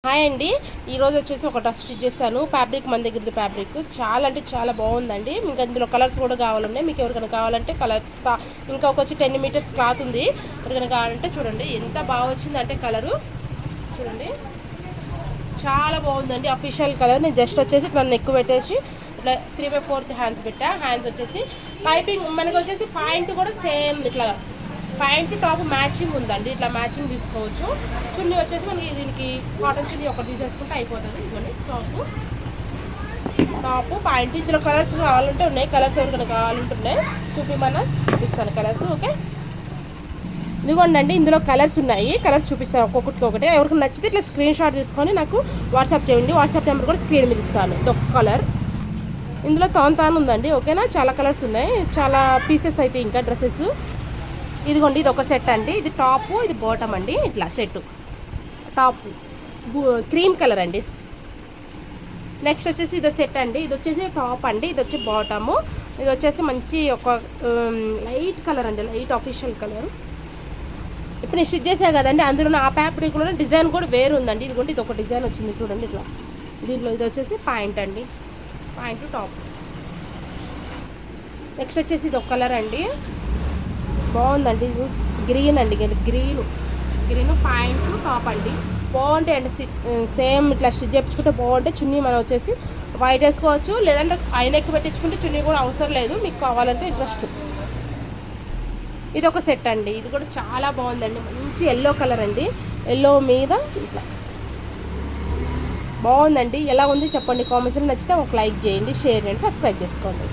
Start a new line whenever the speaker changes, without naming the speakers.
Hi అండి. ఈరోజు వచ్చేసి ఒక డ్రెస్ స్టిచ్ చేశాను. ఫ్యాబ్రిక్ మన దగ్గరది ఫ్యాబ్రిక్ చాలా అంటే చాలా బాగుందండి. ఇంకా ఇందులో కలర్స్ కూడా కావాలండి. మీకు ఎవరికైనా కావాలంటే కలర్ ఇంకా ఒక వచ్చి 10 మీటర్స్ క్లాత్ ఉంది. ఎవరికైనా కావాలంటే చూడండి ఎంత బాగా వచ్చిందంటే కలరు చూడండి చాలా బాగుందండి. Official colour. నేను జస్ట్ వచ్చేసి ఇట్లా నెక్ పెట్టేసి ఇట్లా 3/4 హ్యాండ్స్ పెట్టా. హ్యాండ్స్ వచ్చేసి పైపింగ్ మనకి వచ్చేసి పాయింట్ కూడా సేమ్ ఇట్లా ప్యాంట్ టాప్ మ్యాచింగ్ ఉందండి. ఇట్లా మ్యాచింగ్ తీసుకోవచ్చు. చున్నీ వచ్చేసి మనకి దీనికి కాటన్ చున్నీ ఒకటి తీసేసుకుంటే అయిపోతుంది. ఇదిగోండి టాప్ ప్యాంట్. ఇందులో కలర్స్ కావాలంటే ఉన్నాయి. కలర్స్ ఎవరికైనా కావాలంటే ఉన్నాయి. చూపిస్తాను కలర్స్. ఓకే ఇదిగోండి ఇందులో కలర్స్ ఉన్నాయి. కలర్స్ చూపిస్తాను ఒక్కొక్కటి ఒకటి. ఎవరికి నచ్చితే ఇట్లా స్క్రీన్ షాట్ తీసుకొని నాకు వాట్సాప్ చేయండి. వాట్సాప్ నెంబర్ కూడా స్క్రీన్ మీద ఇస్తాను. ఇదొక కలర్. ఇందులో తాన్ ఉందండి. ఓకేనా చాలా కలర్స్ ఉన్నాయి. చాలా పీసెస్ అయితే ఇంకా డ్రెస్సెస్. ఇదిగోండి ఇది ఒక సెట్ అండి. ఇది టాప్ ఇది బాటమ్ అండి. ఇట్లా సెట్ టాప్ క్రీమ్ కలర్ అండి. నెక్స్ట్ వచ్చేసి ఇది సెట్ అండి. ఇది వచ్చేసి టాప్ అండి. ఇది వచ్చి బాటము. ఇది వచ్చేసి మంచి ఒక లైట్ కలర్ అండి. Light official colour. ఇప్పుడు నేను స్టిచ్ చేసా కదండి. అందులో ఆ ఫ్యాబ్రిక్లో డిజైన్ కూడా వేరు ఉందండి. ఇదిగోండి ఇది ఒక డిజైన్ వచ్చింది చూడండి ఇట్లా. దీంట్లో ఇది వచ్చేసి ప్యాంట్ అండి. Pant top. నెక్స్ట్ వచ్చేసి ఇది ఒక కలర్ అండి. బాగుందండి. ఇది గ్రీన్ అండి. గ్రీన్ ప్యాంట్ టాప్ అండి. బాగుంటాయి అండి. సేమ్ ఇట్లా స్టిచ్ చేయించుకుంటే బాగుంటాయి. చున్నీ మనం వచ్చేసి వైట్ వేసుకోవచ్చు. లేదంటే ఐనెక్ పెట్టించుకుంటే చున్నీ కూడా అవసరం లేదు. మీకు కావాలంటే ఇంట్రెస్ట్. ఇది ఒక సెట్ అండి. ఇది కూడా చాలా బాగుందండి. మంచి ఎల్లో కలర్ అండి. ఎల్లో మీద ఇట్లా బాగుందండి. ఎలా ఉంది చెప్పండి కామెంట్స్లో. నచ్చితే ఒక లైక్ చేయండి, షేర్ చేయండి, సబ్స్క్రైబ్ చేసుకోండి.